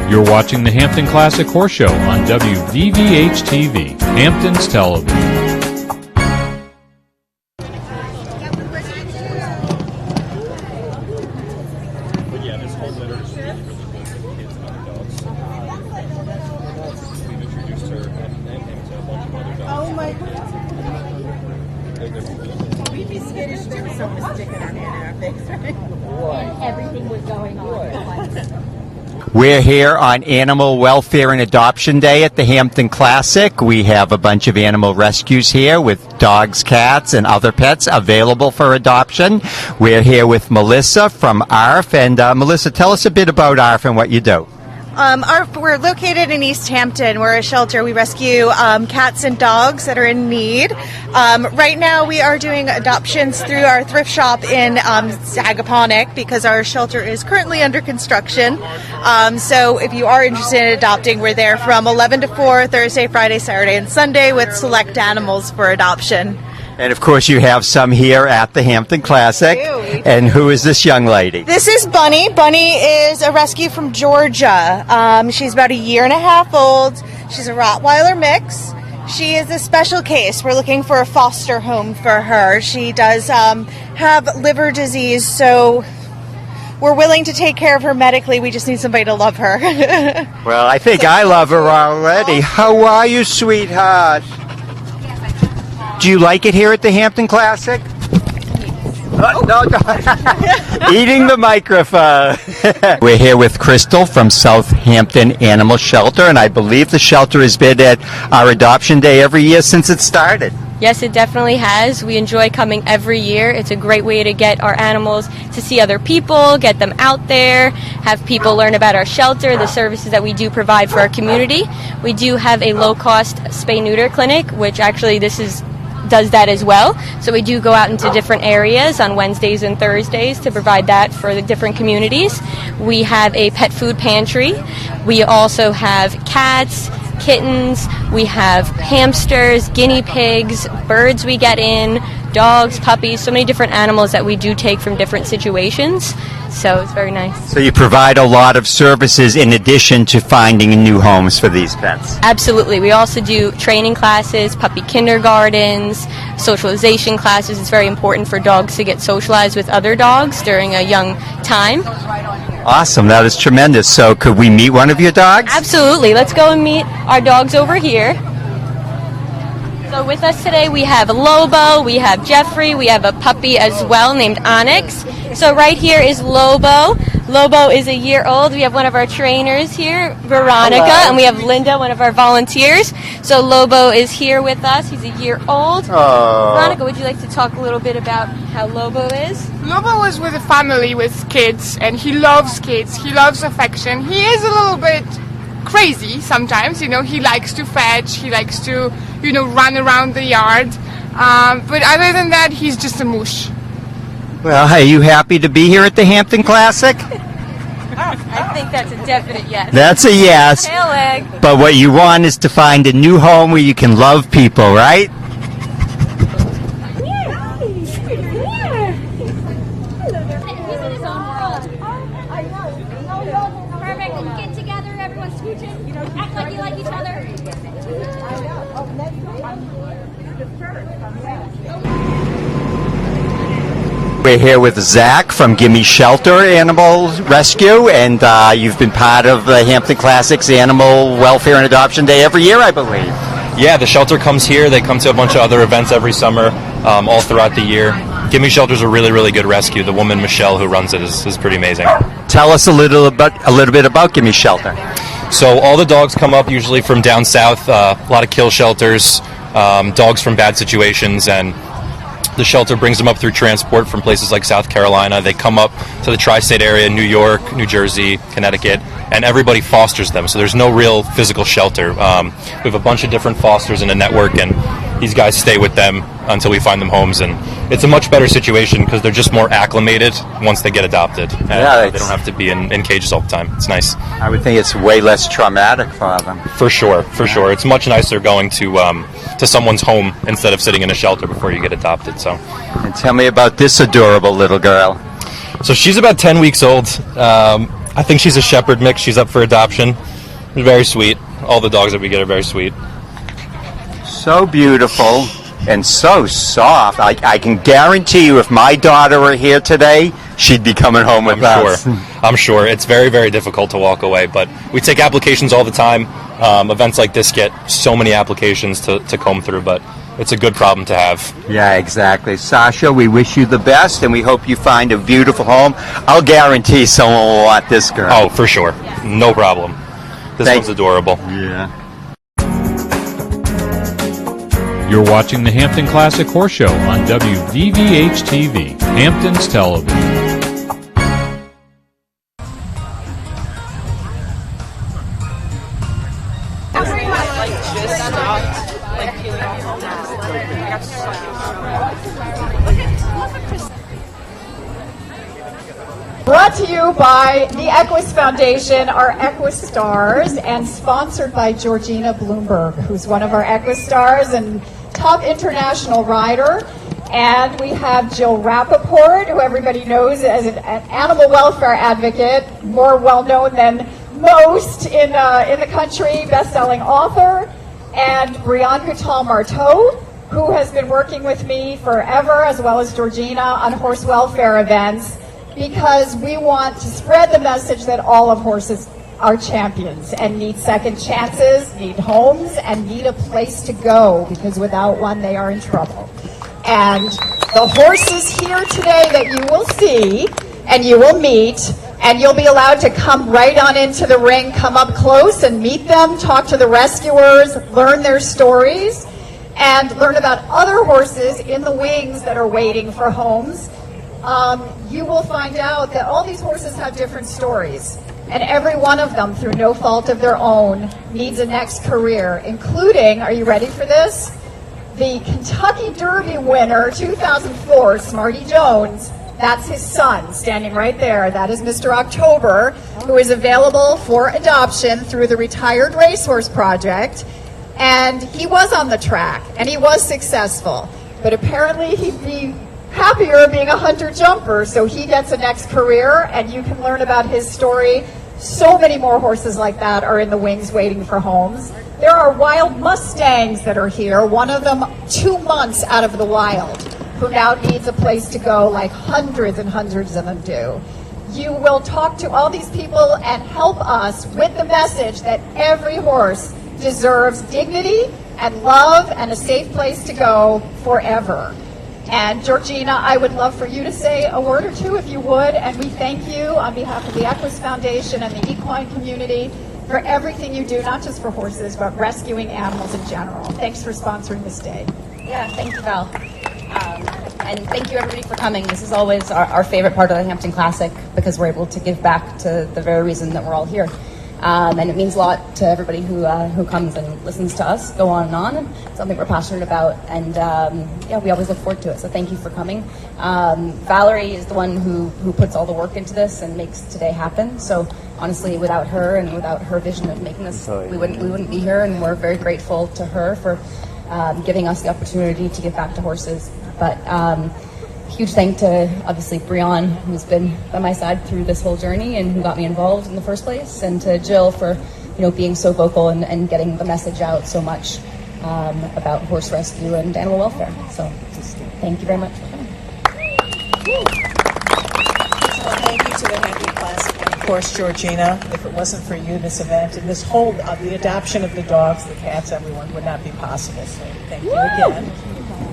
You're watching the Hampton Classic Horse Show on WVVH-TV, Hampton's television. Oh my God. We'd be skittish too if someone was sticking our hand in our face, right? And everything was going on at once. We're here on Animal Welfare and Adoption Day at the Hampton Classic. We have a bunch of animal rescues here with dogs, cats, and other pets available for adoption. We're here with Melissa from ARF. And Melissa, tell us a bit about ARF and what you do. We're located in East Hampton. We're a shelter. We rescue cats and dogs that are in need. Right now we are doing adoptions through our thrift shop in Sagaponack because our shelter is currently under construction. So if you are interested in adopting, we're there from 11 to 4, Thursday, Friday, Saturday, and Sunday with select animals for adoption. And of course you have some here at the Hampton Classic. And who is this young lady? This is Bunny. Bunny is a rescue from Georgia. She's about a year and a half old. She's a Rottweiler mix. She is a special case. We're looking for a foster home for her. She does have liver disease, so we're willing to take care of her medically. We just need somebody to love her. Well, I think I love her already. How are you, sweetheart? Do you like it here at the Hampton Classic? No. Eating the microphone. We're here with Crystal from Southampton Animal Shelter, and I believe the shelter has been at our adoption day every year since it started. Yes, it definitely has. We enjoy coming every year. It's a great way to get our animals to see other people, get them out there, have people learn about our shelter, the services that we do provide for our community. We do have a low-cost spay-neuter clinic, which actually does that as well. So we do go out into different areas on Wednesdays and Thursdays to provide that for the different communities. We have a pet food pantry. We also have cats, kittens, we have hamsters, guinea pigs, birds we get in, dogs, puppies, so many different animals that we do take from different situations. So it's very nice. So you provide a lot of services in addition to finding new homes for these pets? Absolutely. We also do training classes, puppy kindergartens, socialization classes. It's very important for dogs to get socialized with other dogs during a young time. Awesome. That is tremendous. So could we meet one of your dogs? Absolutely. Let's go and meet our dogs over here. So with us today we have Lobo, we have Jeffrey, we have a puppy as well named Onyx. So right here is Lobo. Lobo is a year old. We have one of our trainers here, Veronica, Hello. and we have Linda, one of our volunteers. So Lobo is here with us. He's a year old. Oh. Veronica, would you like to talk a little bit about how Lobo is? Lobo is with a family with kids, and he loves kids. He loves affection. He is a little bit crazy sometimes, he likes to fetch, he likes to, run around the yard. But other than that, he's just a moosh. Well, are you happy to be here at the Hampton Classic? I think that's a definite yes. That's a yes. Tail leg. But what you want is to find a new home where you can love people, right? We're here with Zach from Gimme Shelter Animal Rescue, and you've been part of the Hampton Classic's Animal Welfare and Adoption Day every year, I believe. Yeah, the shelter comes here. They come to a bunch of other events every summer, all throughout the year. Gimme Shelter's a really, really good rescue. The woman, Michelle, who runs it is pretty amazing. Tell us a little bit about Gimme Shelter. So all the dogs come up usually from down south, a lot of kill shelters, dogs from bad situations, and the shelter brings them up through transport from places like South Carolina. They come up to the tri-state area, New York, New Jersey, Connecticut, and everybody fosters them. So there's no real physical shelter. We have a bunch of different fosters in a network, and these guys stay with them until we find them homes. And it's a much better situation because they're just more acclimated once they get adopted. And they don't have to be in cages all the time. It's nice. I would think it's way less traumatic for them. For sure. It's much nicer going to someone's home instead of sitting in a shelter before you get adopted. So, and tell me about this adorable little girl. So she's about 10 weeks old. I think she's a shepherd mix. She's up for adoption. Very sweet. All the dogs that we get are very sweet. So beautiful and so soft. I can guarantee you if my daughter were here today, she'd be coming home with us. I'm sure. It's very, very difficult to walk away, but we take applications all the time. Events like this get so many applications to comb through, but it's a good problem to have. Yeah, exactly. Sasha, we wish you the best, and we hope you find a beautiful home. I'll guarantee someone will want this girl. Oh, for sure. No problem. This one's adorable. Yeah. You're watching the Hampton Classic Horse Show on WVVH-TV, Hampton's television. Brought to you by the Equus Foundation, our Equus Stars, and sponsored by Georgina Bloomberg, who's one of our Equus Stars and top international rider. And we have Jill Rappaport, who everybody knows as an animal welfare advocate, more well-known than most in the country, best-selling author, and Brianne Coutal-Marteau, who has been working with me forever, as well as Georgina, on horse welfare events, because we want to spread the message that all of horses are champions and need second chances, need homes, and need a place to go, because without one, they are in trouble. And the horses here today that you will see and you will meet, and you'll be allowed to come right on into the ring, come up close and meet them, talk to the rescuers, learn their stories, and learn about other horses in the wings that are waiting for homes. You will find out that all these horses have different stories, and every one of them, through no fault of their own, needs a next career, including, are you ready for this? The Kentucky Derby winner, 2004, Smarty Jones. That's his son, standing right there. That is Mr. October, who is available for adoption through the Retired Racehorse Project. And he was on the track, and he was successful. But apparently he'd be happier being a hunter-jumper, so he gets a next career, and you can learn about his story. So many more horses like that are in the wings waiting for homes. There are wild Mustangs that are here, one of them 2 months out of the wild, who now needs a place to go, like hundreds and hundreds of them do. You will talk to all these people and help us with the message that every horse deserves dignity and love and a safe place to go forever. And Georgina, I would love for you to say a word or two if you would, and we thank you on behalf of the Equus Foundation and the equine community for everything you do, not just for horses, but rescuing animals in general. Thanks for sponsoring this day. Yeah, thank you, Val. And thank you, everybody, for coming. This is always our favorite part of the Hampton Classic, because we're able to give back to the very reason that we're all here. And it means a lot to everybody who comes and listens to us go on and on. It's something we're passionate about, and yeah, we always look forward to it. So thank you for coming. Valerie is the one who puts all the work into this and makes today happen. So honestly, without her and without her vision of making this, we wouldn't be here. And we're very grateful to her for giving us the opportunity to give back to horses. But huge thank to, obviously, Brianne, who's been by my side through this whole journey and who got me involved in the first place, and to Jill for, being so vocal and getting the message out so much about horse rescue and animal welfare. So just thank you very much for coming. Thank you to the Hampton Classic, and of course, Georgina. If it wasn't for you, this event and this whole, the adoption of the dogs, the cats, everyone would not be possible. So thank you again.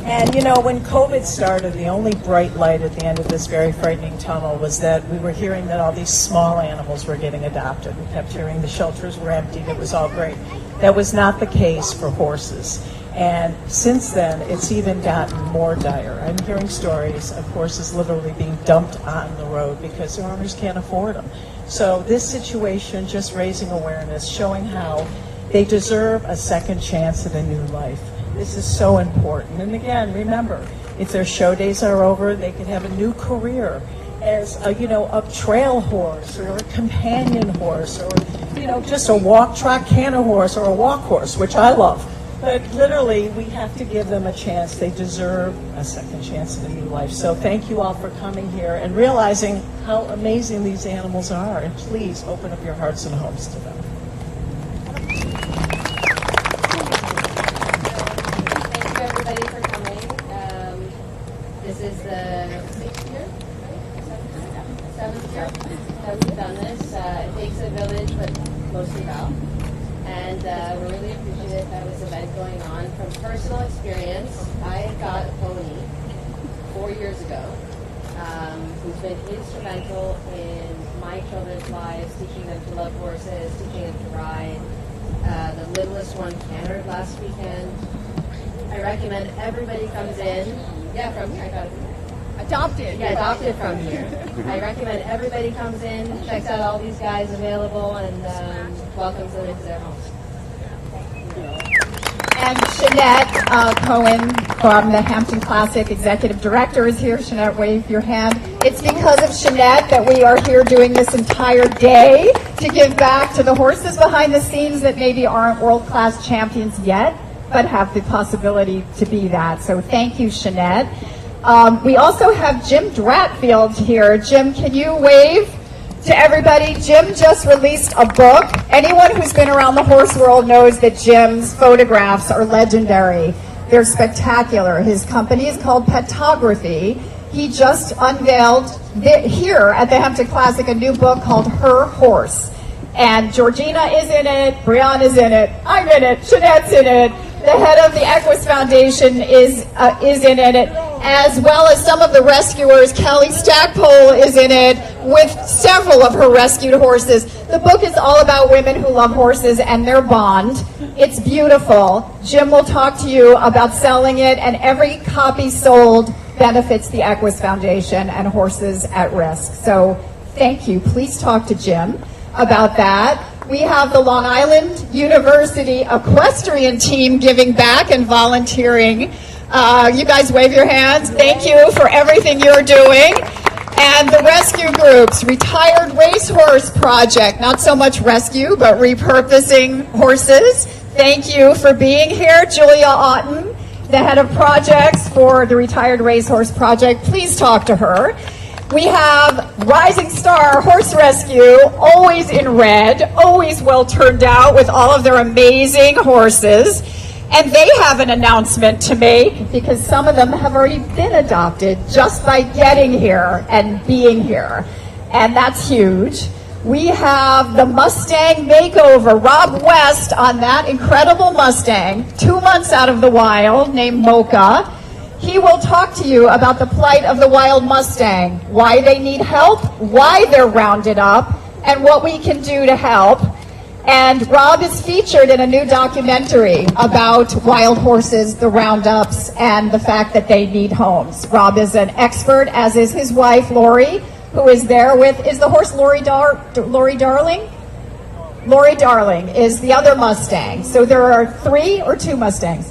And when COVID started, the only bright light at the end of this very frightening tunnel was that we were hearing that all these small animals were getting adopted. We kept hearing the shelters were emptied. It was all great. That was not the case for horses. And since then, it's even gotten more dire. I'm hearing stories of horses literally being dumped on the road because their owners can't afford them. So this situation, just raising awareness, showing how they deserve a second chance at a new life. This is so important. And again, remember, if their show days are over, they could have a new career as a trail horse or a companion horse, or just a walk, track, canter horse, or a walk horse, which I love. But literally, we have to give them a chance. They deserve a second chance at a new life. So thank you all for coming here and realizing how amazing these animals are. And please open up your hearts and homes to them. Thank you, everybody, for coming. This is the 6th year, right? 7th year that we've done this. It takes a village, but mostly Val. And we're really appreciative that this event going on. From personal experience, I got a pony 4 years ago who's been instrumental in my children's lives, teaching them to love horses, teaching them to ride. The littlest one cantered last weekend. I recommend everybody comes in. Yeah, from here. I got it. Adopted. Yeah, adopted from here. I recommend everybody comes in, checks out all these guys available, and welcomes them into their homes. And Jeanette Cohen from the Hampton Classic Executive Director is here. Jeanette, wave your hand. It's because of Jeanette that we are here doing this entire day to give back to the horses behind the scenes that maybe aren't world-class champions yet, but have the possibility to be that. So thank you, Jeanette. We also have Jim Dratfield here. Jim, can you wave to everybody? Jim just released a book. Anyone who's been around the horse world knows that Jim's photographs are legendary. They're spectacular. His company is called Petography. He just unveiled here at the Hampton Classic a new book called Her Horse. And Georgina is in it, Brianna is in it, I'm in it, Jeanette's in it. The head of the Equus Foundation is in it, as well as some of the rescuers. Kelly Stackpole is in it with several of her rescued horses. The book is all about women who love horses and their bond. It's beautiful. Jim will talk to you about selling it, and every copy sold benefits the Equus Foundation and Horses at Risk. So thank you. Please talk to Jim about that. We have the Long Island University equestrian team giving back and volunteering. You guys wave your hands. Thank you for everything you're doing. And the rescue groups, Retired Racehorse Project, not so much rescue, but repurposing horses. Thank you for being here. Julia Otten, the head of projects for the Retired Racehorse Project. Please talk to her. We have Rising Star Horse Rescue, always in red, always well turned out with all of their amazing horses. And they have an announcement to make because some of them have already been adopted just by getting here and being here. And that's huge. We have the Mustang Makeover, Rob West on that incredible Mustang, 2 months out of the wild, named Mocha. He will talk to you about the plight of the wild Mustang, why they need help, why they're rounded up, and what we can do to help. And Rob is featured in a new documentary about wild horses, the roundups, and the fact that they need homes. Rob is an expert, as is his wife, Lori, who is there with, is the horse Lori Darling? Lori Darling is the other Mustang. So there are 3 or 2 Mustangs.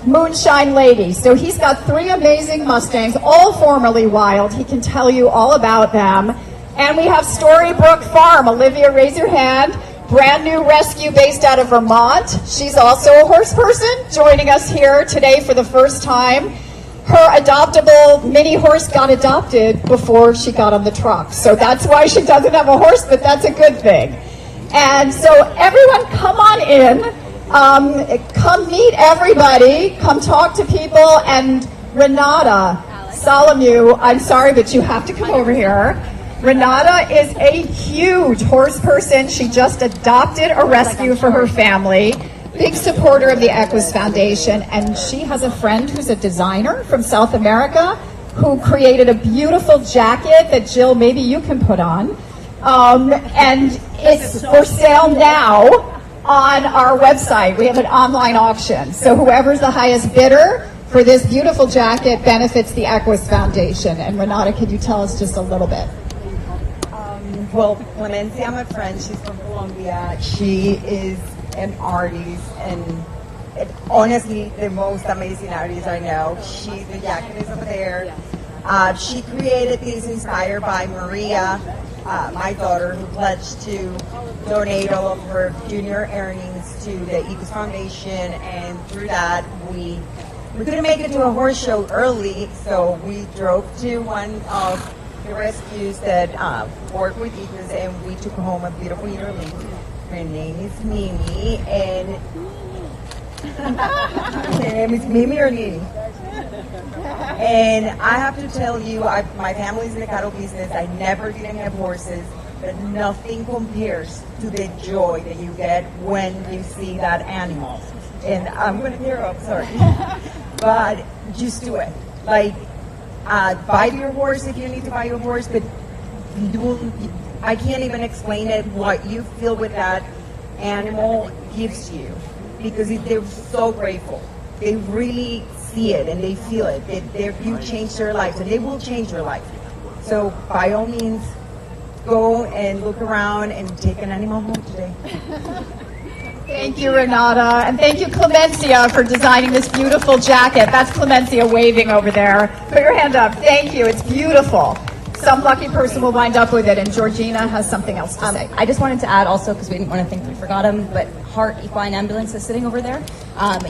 Moonshine Lady. So he's got 3 amazing Mustangs, all formerly wild. He can tell you all about them. And we have Storybrooke Farm. Olivia, raise your hand. Brand new rescue based out of Vermont. She's also a horse person, joining us here today for the first time. Her adoptable mini horse got adopted before she got on the truck. So that's why she doesn't have a horse, but that's a good thing. And so everyone come on in. Come meet everybody, come talk to people, and Renata Solomew, I'm sorry, but you have to come over here. Renata is a huge horse person. She just adopted a rescue for her family, big supporter of the Equus Foundation, and she has a friend who's a designer from South America who created a beautiful jacket that, Jill, maybe you can put on. And it's for sale now on our website. We have an online auction. So whoever's the highest bidder for this beautiful jacket benefits the Equus Foundation. And Renata, could you tell us just a little bit? Well, Clemencia, my friend, she's from Colombia. She is an artist and honestly the most amazing artist I know. The jacket is over there. She created this inspired by Maria my daughter, who pledged to donate all of her junior earnings to the Equus Foundation, and through that we couldn't make it to a horse show early, so we drove to one of the rescues that work with Equus, and we took home a beautiful yearling. Her name is Mimi, and her name is Mimi or Nini. And I have to tell you, my family's in the cattle business. I never didn't have horses, but nothing compares to the joy that you get when you see that animal. And I'm going to tear up, sorry. But just do it. Like, buy your horse if you need to buy your horse, but I can't even explain it, what you feel with that animal gives you, because they're so grateful. They really see it and they feel it. You change their lives, and they will change your life. So by all means, go and look around and take an animal home today. Thank you, Renata. And thank you, Clemencia, for designing this beautiful jacket. That's Clemencia waving over there. Put your hand up. Thank you. It's beautiful. Some lucky person will wind up with it, and Georgina has something else to say. I just wanted to add also, because we didn't want to think we forgot him, but Heart Equine Ambulance is sitting over there.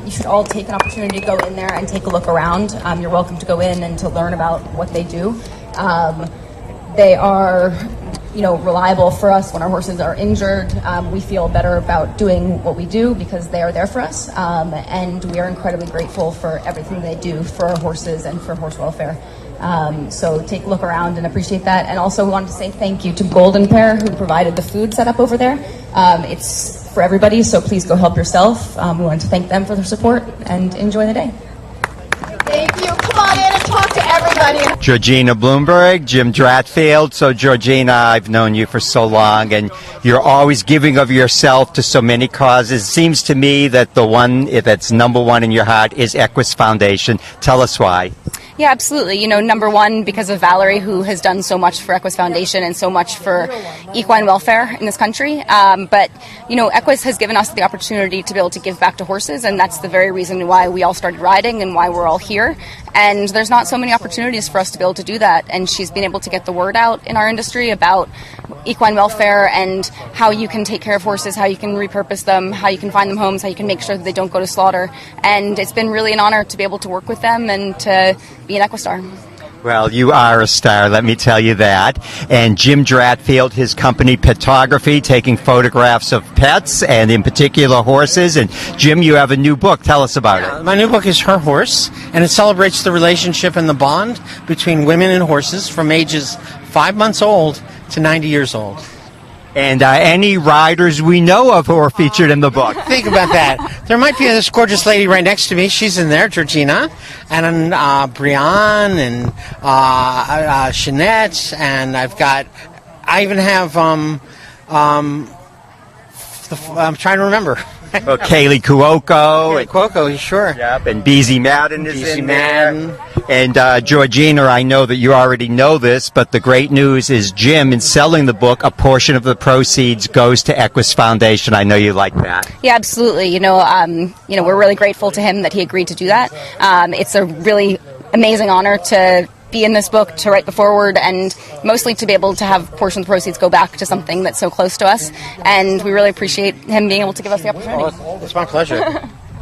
You should all take an opportunity to go in there and take a look around. You're welcome to go in and to learn about what they do. They are, reliable for us when our horses are injured. We feel better about doing what we do because they are there for us. And we are incredibly grateful for everything they do for our horses and for horse welfare. So take a look around and appreciate that. And also wanted to say thank you to Golden Pair, who provided the food set up over there. It's for everybody, so please go help yourself. We want to thank them for their support, and enjoy the day. Thank you. Come on in and talk to everybody. Georgina Bloomberg, Jim Dratfield. So, Georgina, I've known you for so long, and you're always giving of yourself to so many causes. It seems to me that the one that's number one in your heart is Equus Foundation. Tell us why. Yeah, absolutely. Number one, because of Valerie, who has done so much for Equus Foundation and so much for equine welfare in this country. But Equus has given us the opportunity to be able to give back to horses, and that's the very reason why we all started riding and why we're all here. And there's not so many opportunities for us to be able to do that. And she's been able to get the word out in our industry about equine welfare and how you can take care of horses, how you can repurpose them, how you can find them homes, how you can make sure that they don't go to slaughter. And it's been really an honor to be able to work with them and to be an Equistar. Well, you are a star, let me tell you that. And Jim Dratfield, his company Petography, taking photographs of pets and in particular horses. And Jim, you have a new book. Tell us about it. My new book is Her Horse, and it celebrates the relationship and the bond between women and horses from ages 5 months old to 90 years old. And any riders we know of who are featured in the book. Think about that. There might be this gorgeous lady right next to me. She's in there, Georgina, and Brianne, and Shanette, and I even have, I'm trying to remember. Well, Kaylee Cuoco. Cuoco, sure. Yep, and BZ Madden is BZ in Madden. there. And Georgina, I know that you already know this, but the great news is Jim, in selling the book, a portion of the proceeds goes to Equus Foundation. I know you like that. Yeah, absolutely. We're really grateful to him that he agreed to do that. It's a really amazing honor to be in this book, to write the foreword, and mostly to be able to have portions of the proceeds go back to something that's so close to us. And we really appreciate him being able to give us the opportunity. It's my pleasure.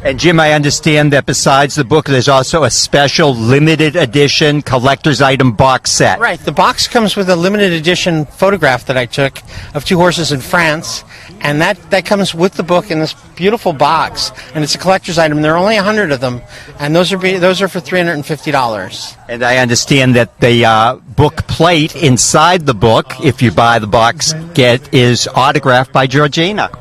And Jim, I understand that besides the book, there's also a special limited edition collector's item box set. Right. The box comes with a limited edition photograph that I took of 2 horses in France, and that comes with the book in this beautiful box, and it's a collector's item. There are only 100 of them, and those are for $350. And I understand that the book plate inside the book, if you buy the box, is autographed by Georgina.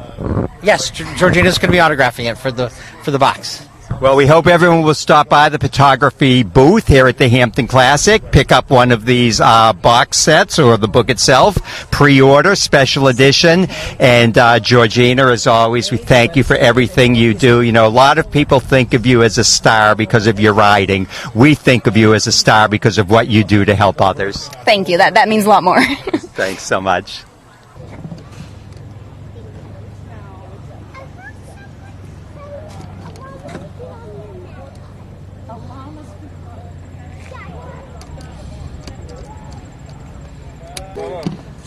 Yes, Georgina's going to be autographing it for the box. Well, we hope everyone will stop by the photography booth here at the Hampton Classic, pick up one of these box sets or the book itself, pre-order, special edition. And Georgina, as always, we thank you for everything you do. A lot of people think of you as a star because of your riding. We think of you as a star because of what you do to help others. Thank you. That means a lot more. Thanks so much.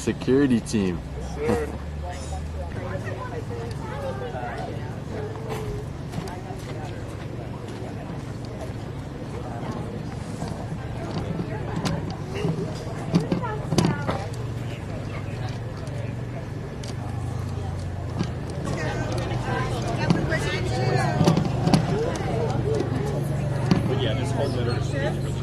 security team. But yeah, this whole litter is really